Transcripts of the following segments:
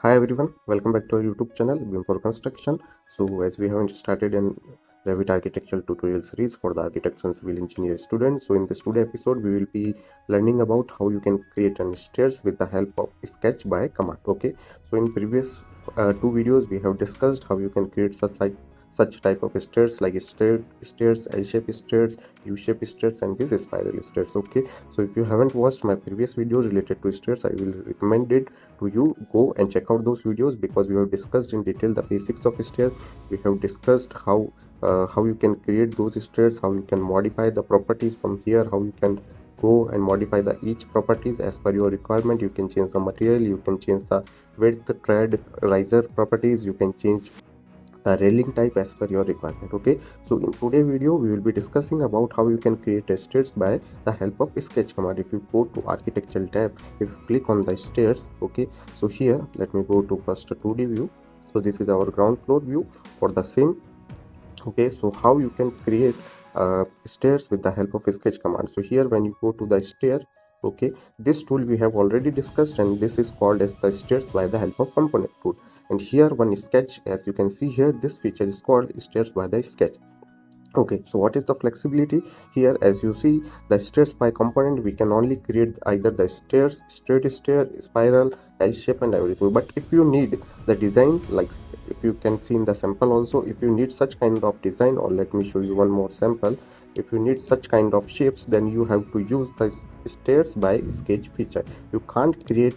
Hi everyone, welcome back to our YouTube channel Beam for Construction. So as we haven't started in Revit Architecture tutorial series for the architects and civil engineer students, so in this today episode we will be learning about how you can create an stairs with the help of sketch by command. Okay, so in previous two videos we have discussed how you can create such type of stairs like stairs, L-shape stairs, U-shape stairs, and this spiral stairs. Okay, so if you haven't watched my previous video related to stairs, I will recommend it to you. Go and check out those videos because we have discussed in detail the basics of stairs. We have discussed how you can create those stairs, how you can modify the properties from here, how you can go and modify the each properties as per your requirement. You can change the material, you can change the width, tread, riser properties, you can change the railing type as per your requirement. Okay, so in today's video we will be discussing about how you can create stairs by the help of sketch command. If you go to architectural tab, if you click on the stairs, okay, so here let me go to first 2D view. So this is our ground floor view for the same. Okay, so how you can create stairs with the help of sketch command. So here when you go to the stair, okay, this tool we have already discussed, and this is called as the stairs by the help of component tool. And here one sketch, as you can see here, this feature is called stairs by the sketch. Okay, so what is the flexibility here? As you see, the stairs by component, we can only create either the stairs, straight stair, spiral, L shape, and everything. But if you need the design, like if you can see in the sample also, if you need such kind of design, or let me show you one more sample. If you need such kind of shapes, then you have to use the stairs by sketch feature. You can't create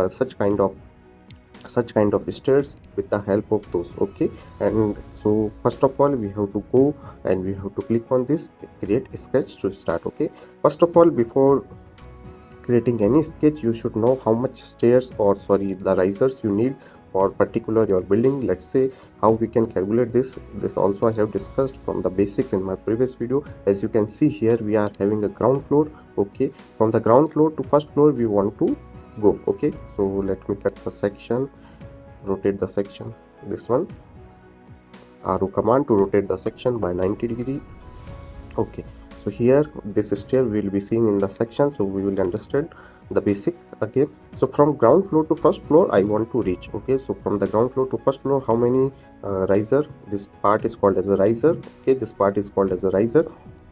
such kind of stairs with the help of those. Okay, and so first of all we have to go and we have to click on this create sketch to start. Okay, first of all, before creating any sketch, you should know how much stairs, or sorry, the risers you need for particular your building. Let's say how we can calculate this also I have discussed from the basics in my previous video. As you can see here, we are having a ground floor. Okay, from the ground floor to first floor we want to go. Okay, so let me cut the section, rotate the section, this one, arrow command to rotate the section by 90 degree. Okay, so here this stair we will be seeing in the section, so we will understand the basic again. So from ground floor to first floor I want to reach. Okay, so from the ground floor to first floor, how many riser, this part is called as a riser. Okay, this part is called as a riser,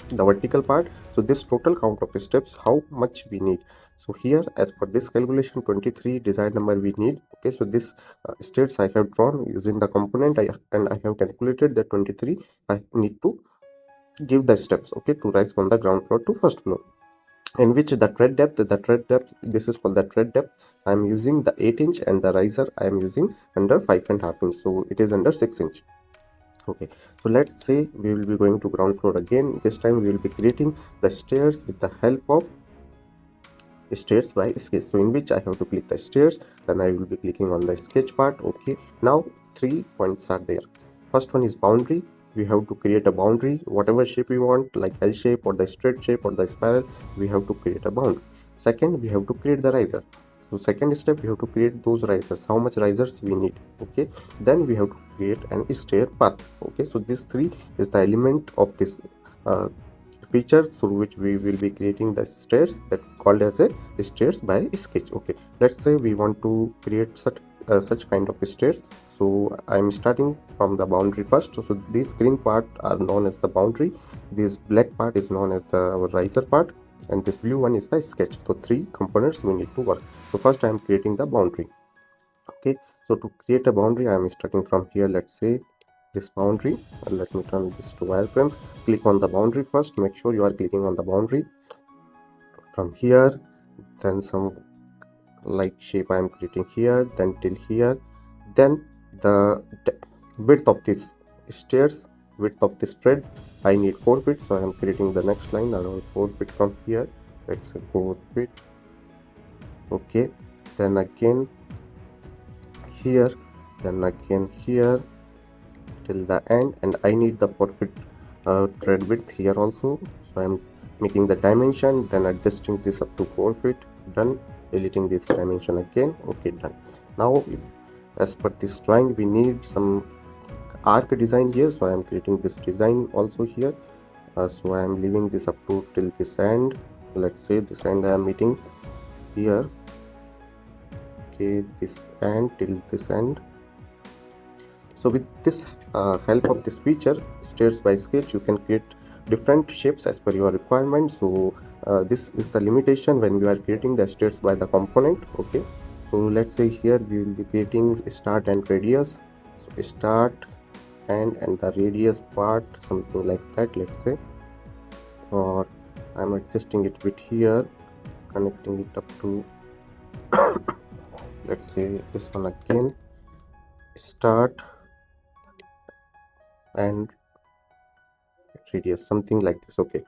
the vertical part. So this total count of steps, how much we need. So here as per this calculation, 23 desired number we need. Okay, so this stairs I have drawn using the component, and I have calculated that 23 I need to give the steps. Okay, to rise from the ground floor to first floor. In which the tread depth, this is called the tread depth, I am using the 8 inch, and the riser I am using under 5.5 inch, so it is under 6 inch. Okay, so let's say we will be going to ground floor again. This time we will be creating the stairs with the help of stairs by sketch. So in which I have to click the stairs, then I will be clicking on the sketch part. Okay, now 3 points are there. First one is boundary. We have to create a boundary, whatever shape we want, like L shape or the straight shape or the spiral, we have to create a boundary. Second, we have to create the riser. So second step, we have to create those risers, how much risers we need. Okay, then we have to create an stair path. Okay, so this 3 is the element of this feature through which we will be creating the stairs, that called as a stairs by sketch. Okay, let's say we want to create such kind of stairs. So I'm starting from the boundary first. So these green part are known as the boundary, this black part is known as the our riser part, and this blue one is the sketch. So 3 components we need to work. So first I am creating the boundary. Okay, so to create a boundary I am starting from here. Let's say this boundary, let me turn this to wireframe. Click on the boundary first, make sure you are clicking on the boundary. From here, then some like shape I am creating here, then till here. Then the width of this stairs, width of this tread, I need 4 feet, so I am creating the next line around 4 feet from here. Let's say 4 feet. Okay, then again here, then again here till the end, and I need the 4 feet tread width here also. So I am making the dimension, then adjusting this up to 4 feet. Done. Deleting this dimension again. Okay, done. Now if, as per this drawing, we need some arc design here, so I am creating this design also here. So I am leaving this up to till this end. Let's say this end I am meeting here. okay, this end till this end. So with this help of this feature, stairs by sketch, you can create different shapes as per your requirement. So this is the limitation when we are creating the stairs by the component. Okay, so let's say here we will be creating start and radius. So start and the radius part, something like that, let's say, or I'm adjusting it with here, connecting it up to let's say this one again, start and radius, something like this. Okay,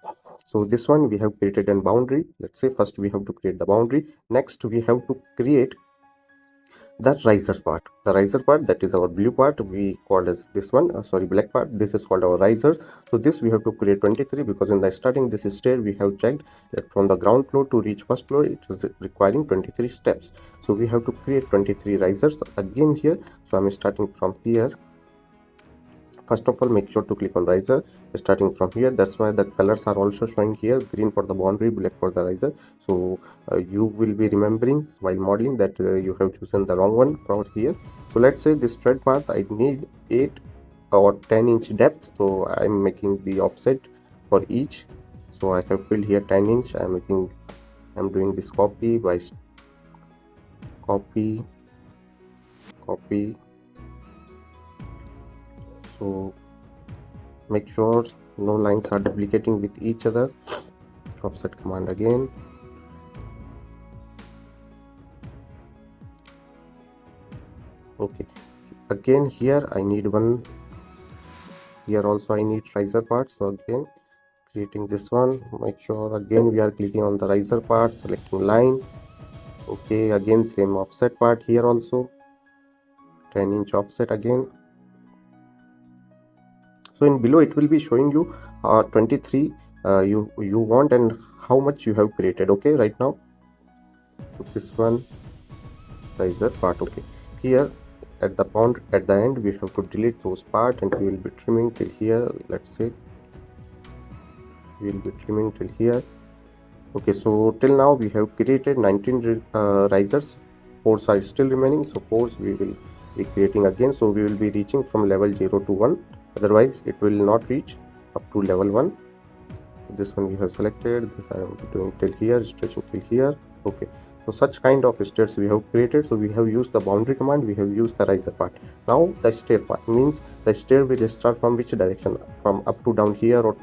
so this one we have created a boundary. Let's say first we have to create the boundary, next we have to create the riser part. The riser part, that is our blue part, we call as this one, sorry, black part, this is called our riser. So this we have to create 23, because in the starting this stair we have checked that from the ground floor to reach first floor it is requiring 23 steps. So we have to create 23 risers again here. So I'm starting from here. First of all, make sure to click on riser starting from here. That's why the colors are also showing here, green for the boundary, black for the riser. So you will be remembering while modeling that you have chosen the wrong one for here. So let's say this thread path I need 8 or 10 inch depth, so I'm making the offset for each. So I have filled here 10 inch. I'm doing this copy by copy. So make sure no lines are duplicating with each other. Offset command again. Okay, again here I need one, here also I need riser part. So again creating this one, make sure again we are clicking on the riser part, selecting line. Okay, again same offset part here also, 10 inch offset again. So in below it will be showing you 23 you want and how much you have created. Okay, right now this one riser part. Okay, here at the end we have to delete those part and we will be trimming till here. Let's say we will be trimming till here. Okay, so till now we have created 19 risers, 4 are still remaining, so 4 we will be creating again. So we will be reaching from level 0 to 1, otherwise it will not reach up to level 1. This one we have selected, this I am doing till here, stretching till here. Okay, so such kind of stairs we have created. So we have used the boundary command, we have used the riser part. Now the stair part means the stair will start from which direction, from up to down here or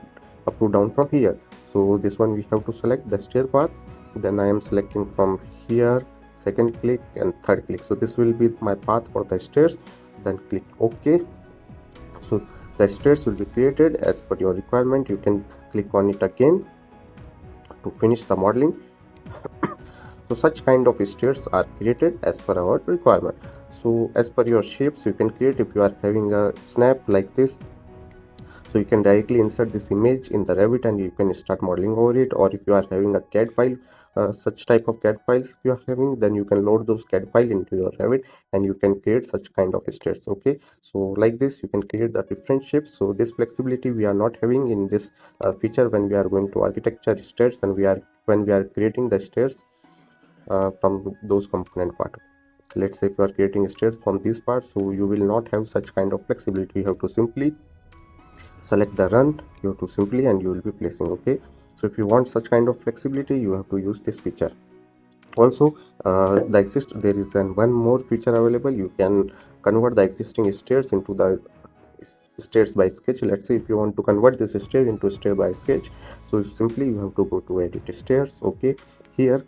up to down from here. So this one we have to select the stair path, then I am selecting from here, second click and third click. So this will be my path for the stairs, then click OK. So the stairs will be created as per your requirement. You can click on it again to finish the modeling. So such kind of stairs are created as per our requirement. So as per your shapes you can create. If you are having a snap like this, so you can directly insert this image in the Revit and you can start modeling over it. Or if you are having a CAD file, such type of CAD files if you are having, then you can load those CAD file into your Revit and you can create such kind of stairs. Okay, so like this you can create the different shapes. So this flexibility we are not having in this feature when we are going to architecture stairs and when we are creating the stairs from those component part. Let's say if you are creating stairs from this part, so you will not have such kind of flexibility. You have to simply select the run, you have to simply and you will be placing. Okay, so if you want such kind of flexibility you have to use this feature. Also there is one more feature available. You can convert the existing stairs into the stairs by sketch. Let's say if you want to convert this stair into stair by sketch, so simply you have to go to edit stairs. Okay, here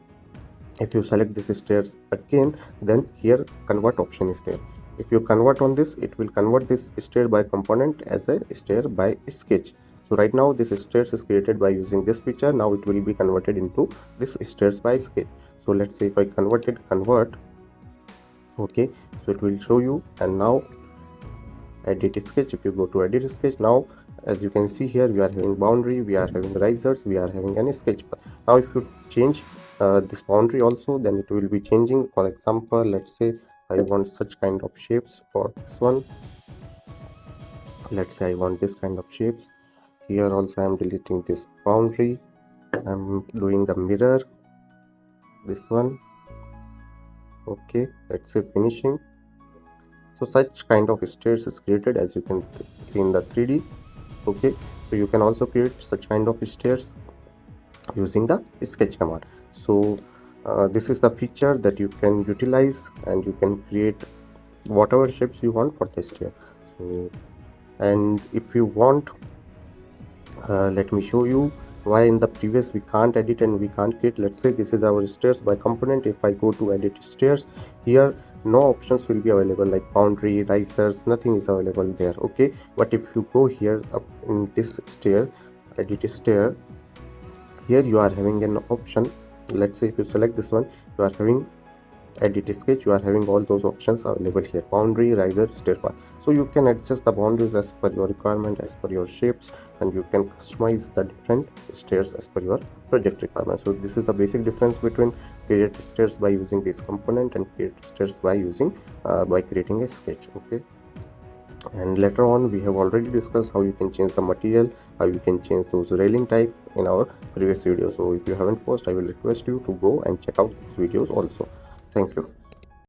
if you select this stairs again, then here convert option is there. If you convert on this, it will convert this stair by component as a stair by sketch. So right now this stairs is created by using this feature. Now it will be converted into this stairs by sketch. So let's say if I convert. Okay, so it will show you. And now edit sketch, if you go to edit sketch, now as you can see here we are having boundary, we are having risers, we are having any sketch path. Now if you change this boundary also, then it will be changing. For example, let's say I want such kind of shapes for this one. Let's say I want this kind of shapes. Here also I am deleting this boundary, I'm doing the mirror, this one. Okay, let's say finishing. So such kind of stairs is created, as you can see in the 3D. Okay, so you can also create such kind of stairs using the sketch command. So this is the feature that you can utilize, and you can create whatever shapes you want for the stair. So, and if you want, let me show you why in the previous we can't edit and we can't create. Let's say this is our stairs by component. If I go to edit stairs, here no options will be available, like boundary, risers, nothing is available there. Okay, but if you go here up in this stair, edit stair, here you are having an option. Let's say if you select this one, you are having edit sketch, you are having all those options available here: boundary, riser, stair bar. So you can adjust the boundaries as per your requirement, as per your shapes, and you can customize the different stairs as per your project requirement. So this is the basic difference between create stairs by using this component and create stairs by using by creating a sketch. Okay, and later on we have already discussed how you can change the material, how you can change those railing type in our previous video. So if you haven't watched, I will request you to go and check out these videos also. Thank you.